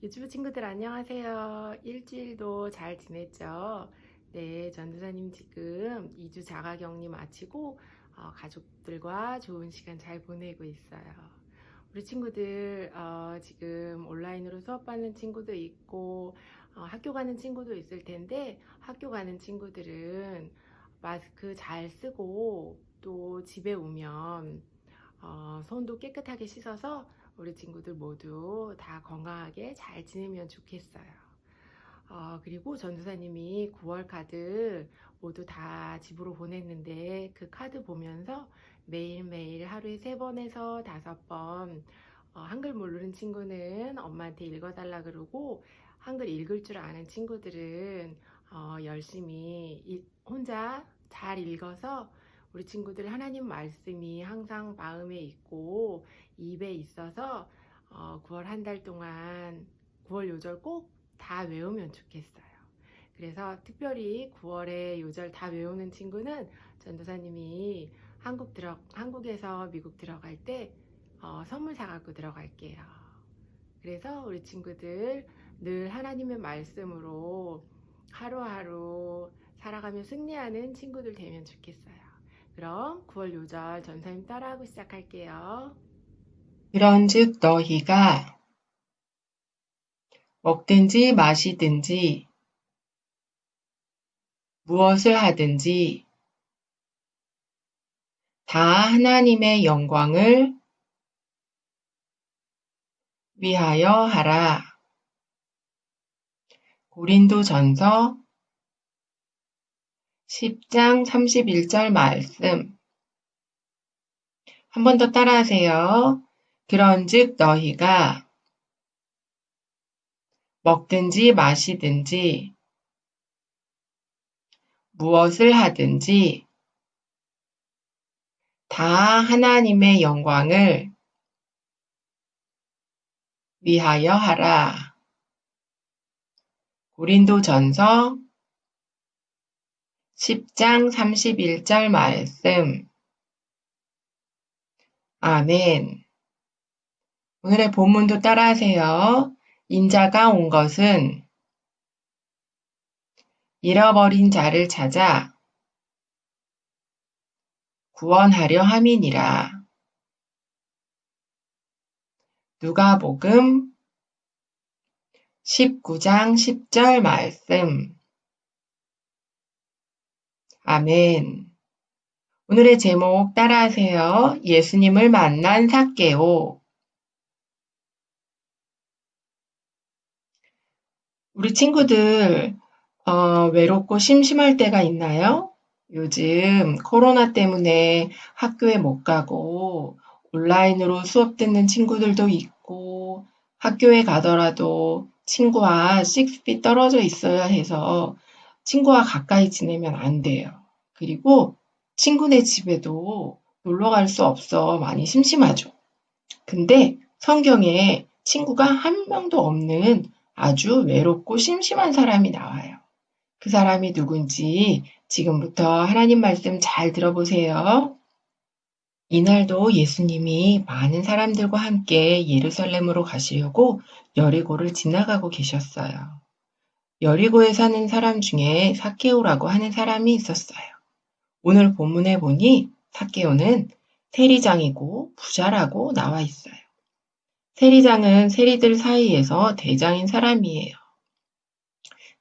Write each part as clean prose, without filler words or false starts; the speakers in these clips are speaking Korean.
유튜브 친구들 안녕하세요. 일주일도 잘 지냈죠? 네, 전도사님 지금 2주 자가격리 마치고 가족들과 좋은 시간 잘 보내고 있어요. 우리 친구들 지금 온라인으로 수업받는 친구도 있고 학교 가는 친구도 있을 텐데 학교 가는 친구들은 마스크 잘 쓰고 또 집에 오면 손도 깨끗하게 씻어서 우리 친구들 모두 다 건강하게 잘 지내면 좋겠어요. 그리고 전도사님이 9월 카드 모두 다 집으로 보냈는데 그 카드 보면서 매일매일 하루에 3번에서 5번 한글 모르는 친구는 엄마한테 읽어달라 그러고 한글 읽을 줄 아는 친구들은 열심히 혼자 잘 읽어서 우리 친구들 하나님 말씀이 항상 마음에 있고 입에 있어서 9월 한 달 동안 9월 요절 꼭 다 외우면 좋겠어요. 그래서 특별히 9월에 요절 다 외우는 친구는 전도사님이 한국에서 미국 들어갈 때 선물 사갖고 들어갈게요. 그래서 우리 친구들 늘 하나님의 말씀으로 하루하루 살아가며 승리하는 친구들 되면 좋겠어요. 그럼 9월 요절 전사님 따라하고 시작할게요. 그런즉 너희가 먹든지 마시든지 무엇을 하든지 다 하나님의 영광을 위하여 하라. 고린도전서 10장 31절 말씀. 한 번 더 따라하세요. 그런즉 너희가 먹든지 마시든지 무엇을 하든지 다 하나님의 영광을 위하여 하라. 고린도전서 10장 31절 말씀. 아멘. 오늘의 본문도 따라하세요. 인자가 온 것은 잃어버린 자를 찾아 구원하려 함이니라. 누가복음 19장 10절 말씀. 아멘. 오늘의 제목 따라하세요. 예수님을 만난 삭개오. 우리 친구들 외롭고 심심할 때가 있나요? 요즘 코로나 때문에 학교에 못 가고 온라인으로 수업 듣는 친구들도 있고 학교에 가더라도 친구와 6feet 떨어져 있어야 해서 친구와 가까이 지내면 안 돼요. 그리고 친구네 집에도 놀러 갈 수 없어 많이 심심하죠. 근데 성경에 친구가 한 명도 없는 아주 외롭고 심심한 사람이 나와요. 그 사람이 누군지 지금부터 하나님 말씀 잘 들어보세요. 이날도 예수님이 많은 사람들과 함께 예루살렘으로 가시려고 여리고를 지나가고 계셨어요. 여리고에 사는 사람 중에 삭개오라고 하는 사람이 있었어요. 오늘 본문에 보니 삭개오는 세리장이고 부자라고 나와 있어요. 세리장은 세리들 사이에서 대장인 사람이에요.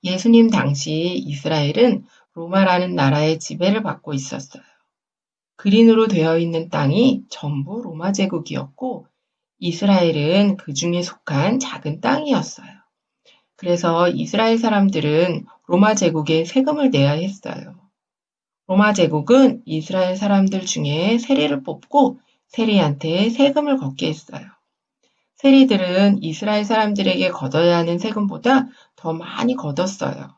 예수님 당시 이스라엘은 로마라는 나라의 지배를 받고 있었어요. 그린으로 되어 있는 땅이 전부 로마 제국이었고 이스라엘은 그 중에 속한 작은 땅이었어요. 그래서 이스라엘 사람들은 로마 제국에 세금을 내야 했어요. 로마 제국은 이스라엘 사람들 중에 세리를 뽑고 세리한테 세금을 걷게 했어요. 세리들은 이스라엘 사람들에게 걷어야 하는 세금보다 더 많이 걷었어요.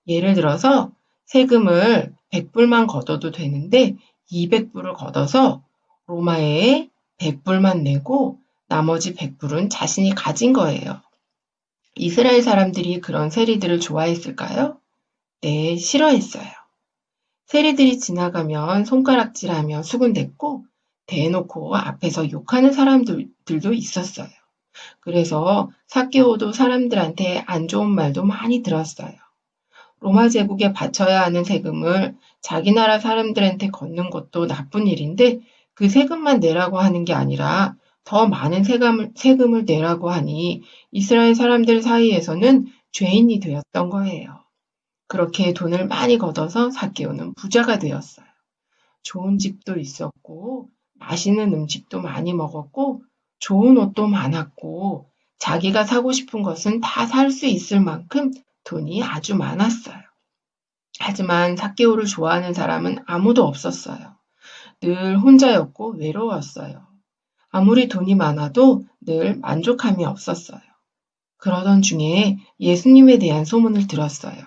예를 들어서 세금을 100불만 걷어도 되는데 200불을 걷어서 로마에 100불만 내고 나머지 100불은 자신이 가진 거예요. 이스라엘 사람들이 그런 세리들을 좋아했을까요? 네, 싫어했어요. 세리들이 지나가면 손가락질하며 수군댔고 대놓고 앞에서 욕하는 사람들도 있었어요. 그래서 삭개오도 사람들한테 안 좋은 말도 많이 들었어요. 로마 제국에 바쳐야 하는 세금을 자기 나라 사람들한테 걷는 것도 나쁜 일인데 그 세금만 내라고 하는 게 아니라 더 많은 세금을 내라고 하니 이스라엘 사람들 사이에서는 죄인이 되었던 거예요. 그렇게 돈을 많이 걷어서 삭개오는 부자가 되었어요. 좋은 집도 있었고, 맛있는 음식도 많이 먹었고, 좋은 옷도 많았고, 자기가 사고 싶은 것은 다 살 수 있을 만큼 돈이 아주 많았어요. 하지만 삭개오를 좋아하는 사람은 아무도 없었어요. 늘 혼자였고 외로웠어요. 아무리 돈이 많아도 늘 만족함이 없었어요. 그러던 중에 예수님에 대한 소문을 들었어요.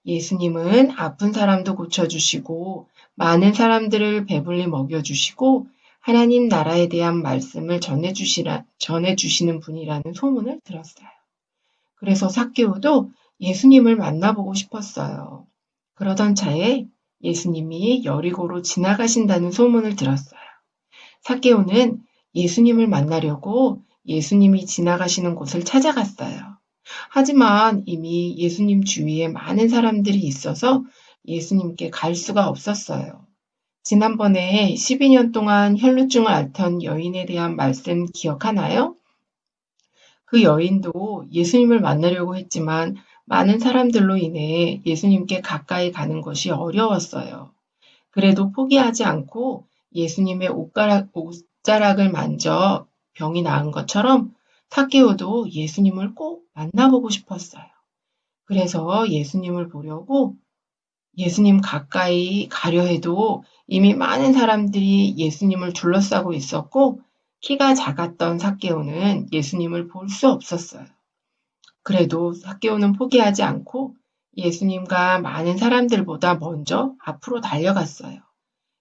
예수님은 아픈 사람도 고쳐주시고 많은 사람들을 배불리 먹여주시고 하나님 나라에 대한 말씀을 전해주시는 분이라는 소문을 들었어요. 그래서 삭개오도 예수님을 만나보고 싶었어요. 그러던 차에 예수님이 여리고로 지나가신다는 소문을 들었어요. 삭개오는 예수님을 만나려고 예수님이 지나가시는 곳을 찾아갔어요. 하지만 이미 예수님 주위에 많은 사람들이 있어서 예수님께 갈 수가 없었어요. 지난번에 12년 동안 혈루증을 앓던 여인에 대한 말씀 기억하나요? 그 여인도 예수님을 만나려고 했지만 많은 사람들로 인해 예수님께 가까이 가는 것이 어려웠어요. 그래도 포기하지 않고 예수님의 옷자락을 만져 병이 나은 것처럼 삭개오도 예수님을 꼭 만나보고 싶었어요. 그래서 예수님을 보려고 예수님 가까이 가려 해도 이미 많은 사람들이 예수님을 둘러싸고 있었고 키가 작았던 삭개오는 예수님을 볼 수 없었어요. 그래도 삭개오는 포기하지 않고 예수님과 많은 사람들보다 먼저 앞으로 달려갔어요.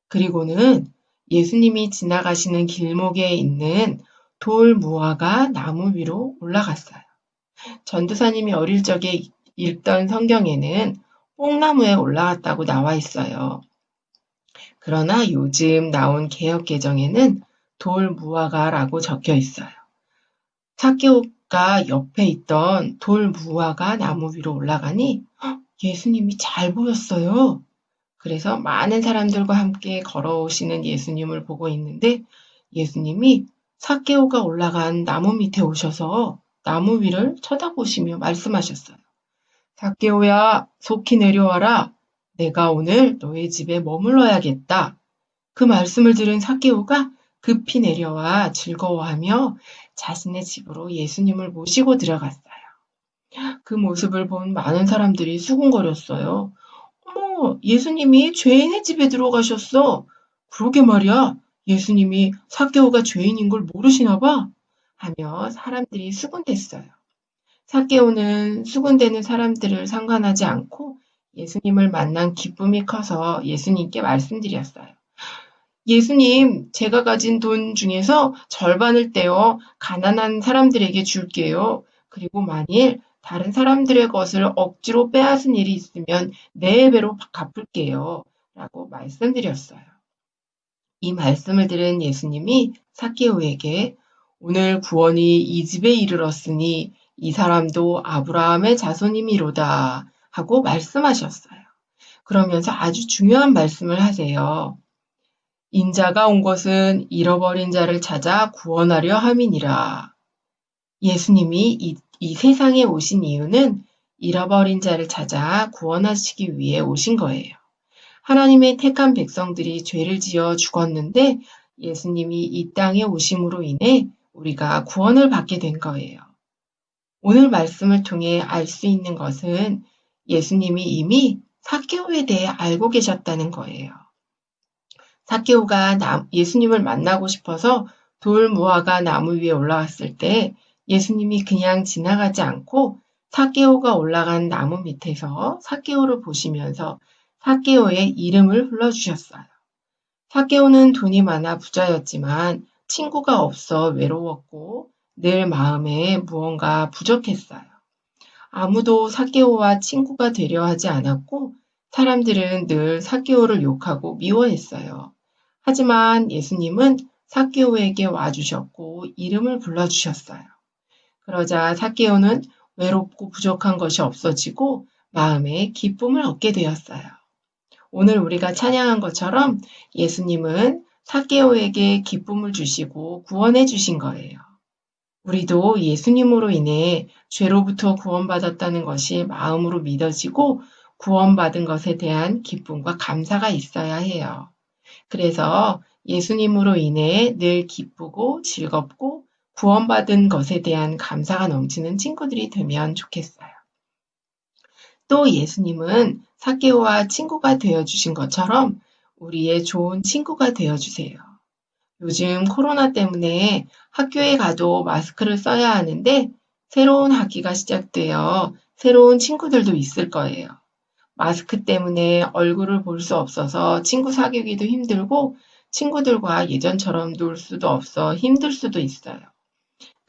그리고는 예수님이 지나가시는 길목에 있는 돌 무화과 나무 위로 올라갔어요. 전도사님이 어릴 적에 읽던 성경에는 뽕나무에 올라갔다고 나와 있어요. 그러나 요즘 나온 개역개정에는 돌 무화과라고 적혀 있어요. 삭개오가 옆에 있던 돌 무화과 나무 위로 올라가니 예수님이 잘 보였어요. 그래서 많은 사람들과 함께 걸어오시는 예수님을 보고 있는데 예수님이 삭개오가 올라간 나무 밑에 오셔서 나무 위를 쳐다보시며 말씀하셨어요. 삭개오야, 속히 내려와라. 내가 오늘 너의 집에 머물러야겠다. 그 말씀을 들은 삭개오가 급히 내려와 즐거워하며 자신의 집으로 예수님을 모시고 들어갔어요. 그 모습을 본 많은 사람들이 수군거렸어요. 어머, 예수님이 죄인의 집에 들어가셨어. 그러게 말이야. 예수님이 삭개오가 죄인인 걸 모르시나 봐. 하며 사람들이 수군댔어요. 삭개오는 수군대는 사람들을 상관하지 않고 예수님을 만난 기쁨이 커서 예수님께 말씀드렸어요. 예수님, 제가 가진 돈 중에서 절반을 떼어 가난한 사람들에게 줄게요. 그리고 만일 다른 사람들의 것을 억지로 빼앗은 일이 있으면 4배로 갚을게요. 라고 말씀드렸어요. 이 말씀을 들은 예수님이 삭개오에게 오늘 구원이 이 집에 이르렀으니 이 사람도 아브라함의 자손이미로다 하고 말씀하셨어요. 그러면서 아주 중요한 말씀을 하세요. 인자가 온 것은 잃어버린 자를 찾아 구원하려 함이니라. 예수님이 이 세상에 오신 이유는 잃어버린 자를 찾아 구원하시기 위해 오신 거예요. 하나님의 택한 백성들이 죄를 지어 죽었는데 예수님이 이 땅에 오심으로 인해 우리가 구원을 받게 된 거예요. 오늘 말씀을 통해 알 수 있는 것은 예수님이 이미 삭개오에 대해 알고 계셨다는 거예요. 삭개오가 예수님을 만나고 싶어서 돌 무화과 나무 위에 올라왔을 때 예수님이 그냥 지나가지 않고 삭개오가 올라간 나무 밑에서 삭개오를 보시면서 삭개오의 이름을 불러주셨어요. 삭개오는 돈이 많아 부자였지만 친구가 없어 외로웠고 늘 마음에 무언가 부족했어요. 아무도 삭개오와 친구가 되려 하지 않았고 사람들은 늘 삭개오를 욕하고 미워했어요. 하지만 예수님은 삭개오에게 와주셨고 이름을 불러주셨어요. 그러자 삭개오는 외롭고 부족한 것이 없어지고 마음에 기쁨을 얻게 되었어요. 오늘 우리가 찬양한 것처럼 예수님은 삭개오에게 기쁨을 주시고 구원해 주신 거예요. 우리도 예수님으로 인해 죄로부터 구원받았다는 것이 마음으로 믿어지고 구원받은 것에 대한 기쁨과 감사가 있어야 해요. 그래서 예수님으로 인해 늘 기쁘고 즐겁고 구원받은 것에 대한 감사가 넘치는 친구들이 되면 좋겠어요. 또 예수님은 삭개오와 친구가 되어주신 것처럼 우리의 좋은 친구가 되어주세요. 요즘 코로나 때문에 학교에 가도 마스크를 써야 하는데 새로운 학기가 시작되어 새로운 친구들도 있을 거예요. 마스크 때문에 얼굴을 볼 수 없어서 친구 사귀기도 힘들고 친구들과 예전처럼 놀 수도 없어 힘들 수도 있어요.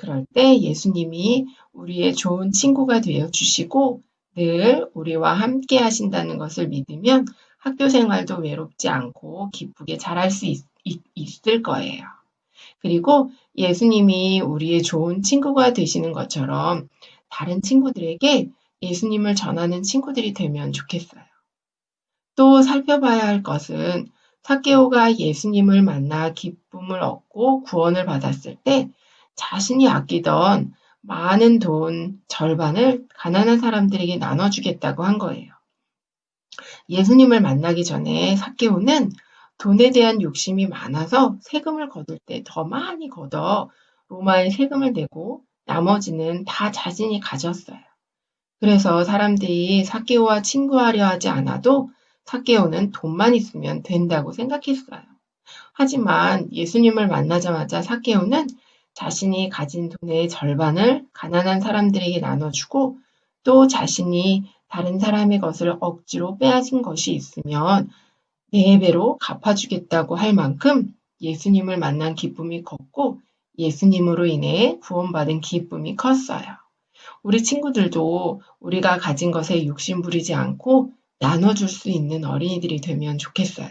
그럴 때 예수님이 우리의 좋은 친구가 되어 주시고 늘 우리와 함께 하신다는 것을 믿으면 학교 생활도 외롭지 않고 기쁘게 잘할 수 있을 거예요. 그리고 예수님이 우리의 좋은 친구가 되시는 것처럼 다른 친구들에게 예수님을 전하는 친구들이 되면 좋겠어요. 또 살펴봐야 할 것은 삭개오가 예수님을 만나 기쁨을 얻고 구원을 받았을 때 자신이 아끼던 많은 돈 절반을 가난한 사람들에게 나눠주겠다고 한 거예요. 예수님을 만나기 전에 삭개오는 돈에 대한 욕심이 많아서 세금을 거둘 때 더 많이 걷어 로마에 세금을 내고 나머지는 다 자신이 가졌어요. 그래서 사람들이 삭개오와 친구하려 하지 않아도 삭개오는 돈만 있으면 된다고 생각했어요. 하지만 예수님을 만나자마자 삭개오는 자신이 가진 돈의 절반을 가난한 사람들에게 나눠주고 또 자신이 다른 사람의 것을 억지로 빼앗은 것이 있으면 4배로 갚아주겠다고 할 만큼 예수님을 만난 기쁨이 컸고 예수님으로 인해 구원받은 기쁨이 컸어요. 우리 친구들도 우리가 가진 것에 욕심 부리지 않고 나눠줄 수 있는 어린이들이 되면 좋겠어요.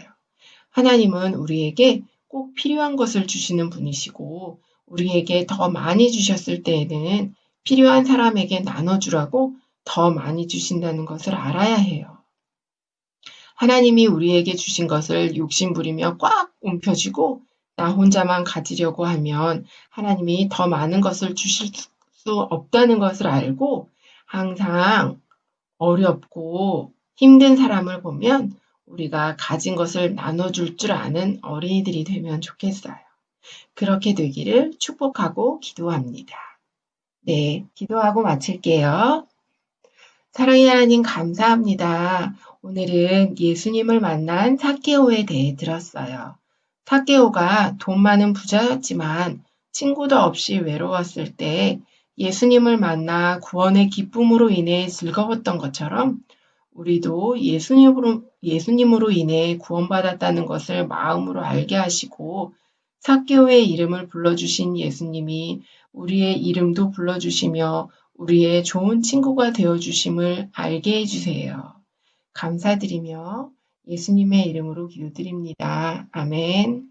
하나님은 우리에게 꼭 필요한 것을 주시는 분이시고 우리에게 더 많이 주셨을 때에는 필요한 사람에게 나눠주라고 더 많이 주신다는 것을 알아야 해요. 하나님이 우리에게 주신 것을 욕심부리며 꽉 움켜쥐고 나 혼자만 가지려고 하면 하나님이 더 많은 것을 주실 수 없다는 것을 알고 항상 어렵고 힘든 사람을 보면 우리가 가진 것을 나눠줄 줄 아는 어린이들이 되면 좋겠어요. 그렇게 되기를 축복하고 기도합니다. 네, 기도하고 마칠게요. 사랑의 하나님 감사합니다. 오늘은 예수님을 만난 삭개오에 대해 들었어요. 삭개오가 돈 많은 부자였지만 친구도 없이 외로웠을 때 예수님을 만나 구원의 기쁨으로 인해 즐거웠던 것처럼 우리도 예수님으로 인해 구원받았다는 것을 마음으로 알게 하시고 삭개오의 이름을 불러주신 예수님이 우리의 이름도 불러주시며 우리의 좋은 친구가 되어주심을 알게 해주세요. 감사드리며 예수님의 이름으로 기도드립니다. 아멘.